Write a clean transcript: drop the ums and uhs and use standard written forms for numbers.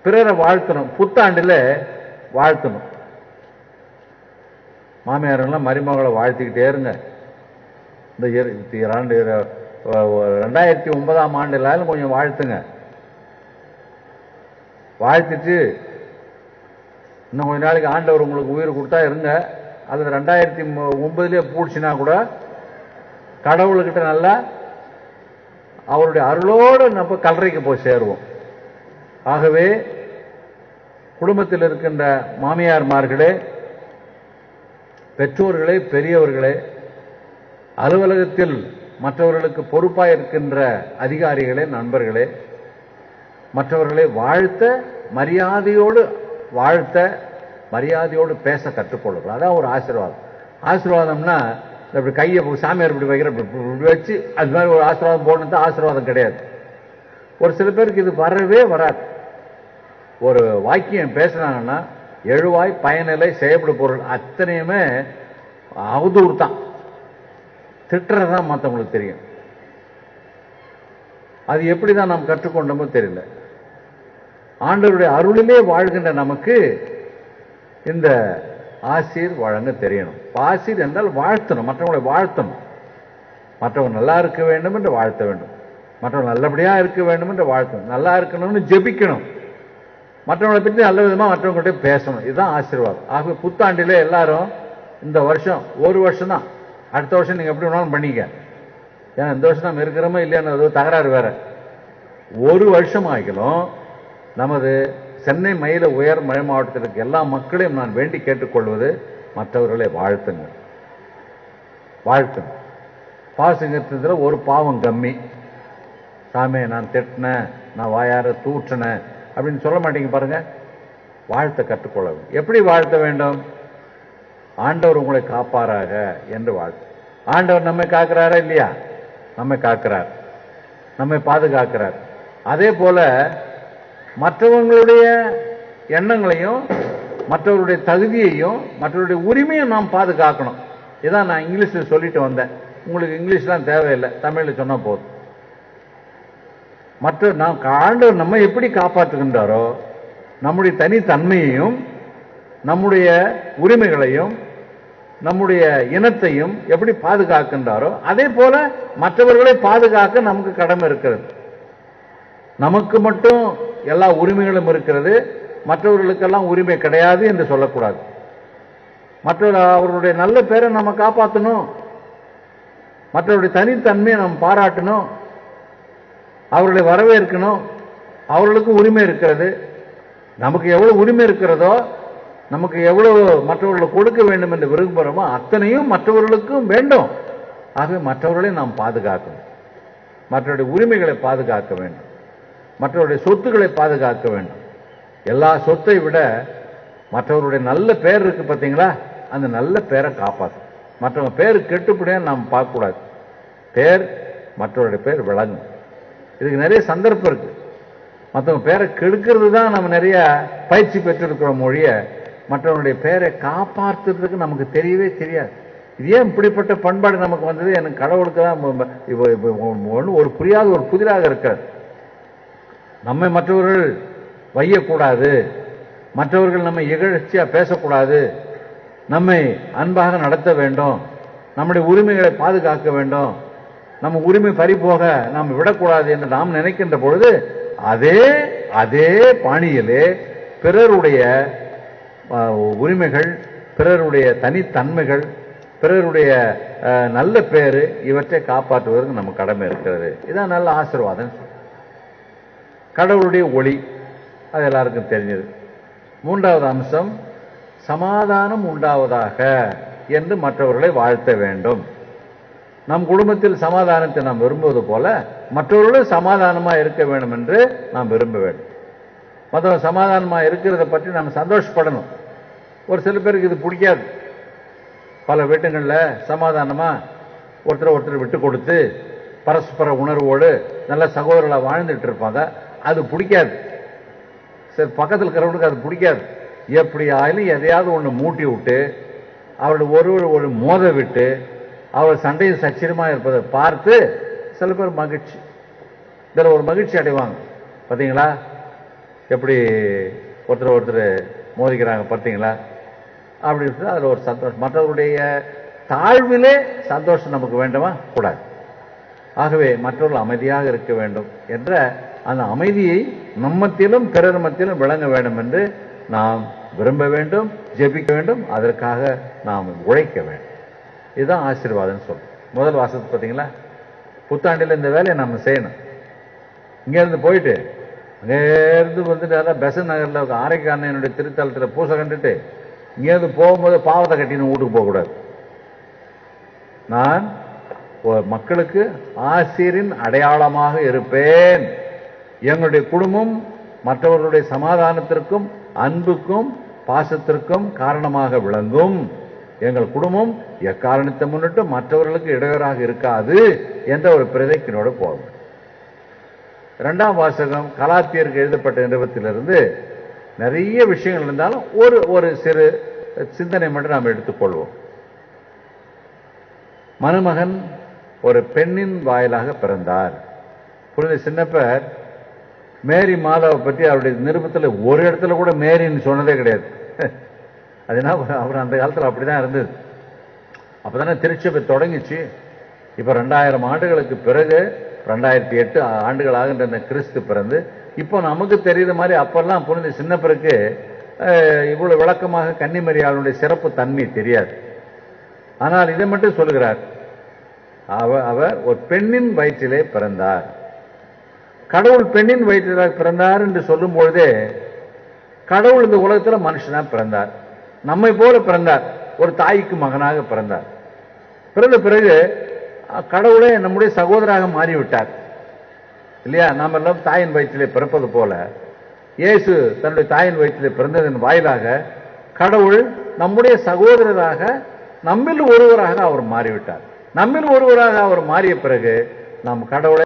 பிறரை வாழ்த்தணும், புத்தாண்டில் வாழ்த்தணும். மாமியாரெல்லாம் மருமகளை வாழ்த்திக்கிட்டே இருங்க. இந்த 2009ஆம் ஆண்டுலாலும் கொஞ்சம் வாழ்த்துங்க. வாழ்த்திட்டு இன்னும் கொஞ்ச நாளைக்கு ஆண்டவர் உங்களுக்கு உயிர் கொடுத்தா இருங்க. அது 2009 பூடிச்சுனா கூட கடவுள்கிட்ட நல்லா அவருடைய அருளோடு நம்ம கல்லறைக்கு போய் சேருவோம். ஆகவே குடும்பத்தில் இருக்கின்ற மாமியார்மார்களே, பெற்றோர்களே, பெரியவர்களே, அலுவலகத்தில் மற்றவர்களுக்கு பொறுப்பாக இருக்கின்ற அதிகாரிகளே, நண்பர்களே, மற்றவர்களை வாழ்த்த மரியாதையோடு பேச கற்றுக்கொள்ளுங்கள். அதான் ஒரு ஆசீர்வாதம். ஆசீர்வாதம்னா இப்படி கையை சாமியார் இப்படி வைக்கிற இப்படி வச்சு அது மாதிரி ஒரு ஆசீர்வாதம் போடணும் ஆசீர்வாதம் கிடையாது. ஒரு சில பேருக்கு இது வரவே வராது. ஒரு வாக்கியம் பேசுனாங்கன்னா எழுவாய் பயனிலை செய்யப்படு பொருள் அத்தனையுமே அவதூறு தான், திட்டுறதுதான் மற்றவங்களுக்கு தெரியும். அது எப்படிதான் நாம் கற்றுக்கொண்டோமோ தெரியல. ஆண்டவருடைய அருளிலே வாழ்கின்ற நமக்கு இந்த ஆசீர் வழங்க தெரியணும். ஆசீர் என்றால் வாழ்த்தணும், மற்றவங்களை வாழ்த்தணும். மற்றவங்க நல்லா இருக்க வேண்டும் என்று வாழ்த்த வேண்டும், மற்றவங்க நல்லபடியா இருக்க வேண்டும் என்று வாழ்த்தணும், நல்லா இருக்கணும்னு ஜெபிக்கணும், மற்றவங்களை பற்றி நல்ல விதமா மற்றவங்கள்ட்ட பேசணும். இதுதான் ஆசீர்வாதம். ஆகவே புத்தாண்டிலே எல்லாரும் இந்த வருஷம் ஒரு வருஷம் தான், அடுத்த வருஷம் நீங்க எப்படி வேணாலும் பண்ணிக்க. ஏன்னா இந்த வருஷம் நம்ம இருக்கிறோமோ இல்லையான்னு தகராறு வேற. ஒரு வருஷம் ஆகிலும் நமது சென்னை மயில உயர் மலை மாவட்டத்திற்கு எல்லா மக்களையும் நான் வேண்டி கேட்டுக்கொள்வது, மற்றவர்களை வாழ்த்துங்க. பாசுங்கிறதுல ஒரு பாவம் கம்மி. சாமி நான் திட்டினேன், நான் வாயார தூற்றினேன் அப்படின்னு சொல்ல மாட்டீங்க பாருங்க. வாழ்த்த கற்றுக்கொள்ள வேண்டும். எப்படி வாழ்த்த வேண்டும்? ஆண்டவர் உங்களை காப்பாராக என்று வாழ்த்து. ஆண்டவர் நம்மை காக்கிறாரா இல்லையா? நம்மை காக்கிறார், நம்மை பாதுகாக்கிறார். அதே போல மற்றவங்களுடைய எண்ணங்களையும் மற்றவருடைய தகுதியையும் மற்றவருடைய உரிமையும் நாம் பாதுகாக்கணும். இதான் நான் இங்கிலீஷில் சொல்லிட்டு வந்தேன். உங்களுக்கு இங்கிலீஷ்லாம் தேவையில்லை, தமிழில் சொன்னா போதும். நாம் ஆண்டவர் நம்ம எப்படி காப்பாற்றுகின்றாரோ நம்முடைய தனித்தன்மையையும் நம்முடைய உரிமைகளையும் நம்முடைய இனத்தையும் எப்படி பாதுகாக்கின்றாரோ அதே போல மற்றவர்களை பாதுகாக்க நமக்கு கடமை இருக்கிறது. நமக்கு மட்டும் எல்லா உரிமைகளும் இருக்கிறது, மற்றவர்களுக்கெல்லாம் உரிமை கிடையாது என்று சொல்லக்கூடாது. அவர்களுடைய நல்ல பேரை நம்ம காப்பாற்றணும், மற்றவருடைய தனித்தன்மையை நம்ம பாராட்டணும், அவர்களை வரவேற்கணும். அவர்களுக்கு உரிமை இருக்கிறது. நமக்கு எவ்வளவு உரிமை இருக்கிறதோ, நமக்கு எவ்வளவு மற்றவர்களுக்கு கொடுக்க வேண்டும் என்று விரும்புகிறோமோ அத்தனையும் மற்றவர்களுக்கும் வேண்டும். ஆகவே மற்றவர்களை நாம் பாதுகாக்கணும், மற்றவருடைய உரிமைகளை பாதுகாக்க வேண்டும், மற்றவருடைய சொத்துக்களை பாதுகாக்க வேண்டும். எல்லா சொத்தை விட மற்றவருடைய நல்ல பேர் இருக்கு பார்த்தீங்களா, அந்த நல்ல பேரை காப்பாற்றும். மற்றவங்க பேர் கெட்டுப்படியா நாம் பார்க்கக்கூடாது. மற்றவருடைய பேர் விளங்கும். இதுக்கு நிறைய சந்தர்ப்பம் இருக்கு. மற்றவங்க பேரை கெடுக்கிறது தான் நம்ம நிறைய பயிற்சி பெற்றிருக்கிறோம் மொழிய, மற்றவனுடைய பேரை காப்பாற்றுறதுக்கு நமக்கு தெரியவே தெரியாது. இது ஏன் இப்படிப்பட்ட பண்பாடு நமக்கு வந்தது? எனக்கு கடவுளுக்கு தான் ஒரு புரியாத ஒரு புதிராக இருக்கிறது. நம்மை மற்றவர்கள் வையக்கூடாது, மற்றவர்கள் நம்மை இகழ்ச்சியா பேசக்கூடாது, நம்மை அன்பாக நடத்த வேண்டும், நம்முடைய உரிமைகளை பாதுகாக்க வேண்டும், நம்ம உரிமை பறிபோக நாம் விடக்கூடாது என்று நாம் நினைக்கின்ற பொழுது அதே பாணியிலே பிறருடைய உரிமைகள், பிறருடைய தனித்தன்மைகள், பிறருடைய நல்ல பேரு இவற்றை காப்பாற்றுவதற்கு நம்ம கடமை இருக்கிறது. இதான் நல்ல ஆசீர்வாதம். கடவுளுடைய ஒளி அது எல்லாருக்கும் தெரிஞ்சது. மூன்றாவது அம்சம், சமாதானம் உண்டாவதாக என்று மற்றவர்களை வாழ்த்த வேண்டும். நம் குடும்பத்தில் சமாதானத்தை நாம் விரும்புவது போல மற்றவர்களும் சமாதானமா இருக்க வேண்டும் என்று நாம் விரும்ப வேண்டும். மற்றவங்க சமாதானமா இருக்கிறத பற்றி நாம் சந்தோஷப்படணும். ஒரு சில பேருக்கு இது பிடிக்காது. பல வீட்டுகளில் சமாதானமா ஒருத்தர் விட்டு கொடுத்து பரஸ்பர உணர்வோடு நல்ல சகோதரர்களாக வாழ்ந்துட்டு இருப்பாங்க. அது பிடிக்காது. சரி, பக்கத்தில் இருக்கிறவனுக்கு அது பிடிக்காது. எப்படி ஆயிலும் எதையாவது ஒன்று மூட்டி விட்டு அவருடைய ஒரு மோத விட்டு அவர் சண்டையில் சச்சிரமாக இருப்பதை பார்த்து சில பேர் மகிழ்ச்சி, இதில் ஒரு மகிழ்ச்சி அடைவாங்க. பார்த்தீங்களா, எப்படி ஒருத்தர் மோதிக்கிறாங்க பார்த்தீங்களா? அப்படி அதில் ஒரு சந்தோஷம். மற்றவருடைய தாழ்விலே சந்தோஷம் நமக்கு வேண்டுமா? கூடாது. ஆகவே மற்றவர்கள் அமைதியாக இருக்க வேண்டும் என்ற அந்த அமைதியை நம்மத்திலும் பிறர் மத்தியிலும் விளங்க வேண்டும் என்று நாம் விரும்ப வேண்டும், ஜெபிக்க வேண்டும், அதற்காக நாம் உழைக்க வேண்டும். இதுதான் ஆசீர்வாதம் சொல்லும். முதல் வாசத்தை பார்த்தீங்களா? புத்தாண்டில் இந்த வேலையை நம்ம செய்யணும். இங்கேருந்து போயிட்டு அங்கேருந்து வந்துட்டு அதான் பெசன் நகரில் ஆரைக்காரனுடைய திருத்தலத்தில் பூசை கண்டுட்டு இங்கேருந்து போகும்போது பாவத்தை கட்டின்னு வீட்டுக்கு போகக்கூடாது. நான் மக்களுக்கு ஆசீரின் அடையாளமாக இருப்பேன். எங்களுடைய குடும்பம் மற்றவர்களுடைய சமாதானத்திற்கும் அன்புக்கும் பாசத்திற்கும் காரணமாக விளங்கும். எங்கள் குடும்பம் எக்காரணத்தை முன்னிட்டு மற்றவர்களுக்கு இடையூறாக இருக்காது என்ற ஒரு பிரதிஜையோடு போகும். இரண்டாம் வாசகம் கலாத்தியருக்கு எழுதப்பட்ட நிறுவத்திலிருந்து நிறைய விஷயங்கள் இருந்தாலும் ஒரு சிறு சிந்தனை மட்டும் நாம் எடுத்துக்கொள்வோம். மணமகன் ஒரு பெண்ணின் வாயிலாக பிறந்தார். புரிந்த சின்னப்பர் மேரி மாதாவை பற்றி அவருடைய நிருபத்தில் ஒரு இடத்துல கூட மேரின்னு சொன்னதே கிடையாது. அதனால அவர் அந்த காலத்தில் அப்படிதான் இருந்தது. அப்பதானே திருச்சபை தொடங்கிச்சு. இப்ப 2000 ஆண்டுகளுக்கு பிறகு 2008 ஆண்டுகள் ஆகின்ற இந்த கிறிஸ்து பிறந்து இப்போ நமக்கு தெரியுற மாதிரி அப்பெல்லாம் புனித சின்னப்பருக்கு இவ்வளவு விளக்கமாக கன்னிமரியாளுடைய சிறப்பு தன்மை தெரியாது. ஆனால் இதை மட்டும் சொல்லுகிறார், அவர் ஒரு பெண்ணின் வயிற்றிலே பிறந்தார். கடவுள் பெண்ணின் வயிற்றிலே பிறந்தார் என்று சொல்லும் பொழுதே கடவுள் இந்த உலகத்தில் மனுஷனா பிறந்தார், நம்மை போல பிறந்தார், ஒரு தாய்க்கு மகனாக பிறந்தார். பிறந்த பிறகு கடவுளே நம்முடைய சகோதராக மாறிவிட்டார் இல்லையா? நாம் எல்லாம் தாயின் வயிற்றிலே பிறப்பது போல இயேசு தன்னுடைய தாயின் வயிற்றிலே பிறந்ததன் வாயிலாக கடவுள் நம்முடைய சகோதரராக நம்மில் ஒருவராக அவர் மாறிவிட்டார். நம்மில் ஒருவராக அவர் மாறிய பிறகு நாம் கடவுளை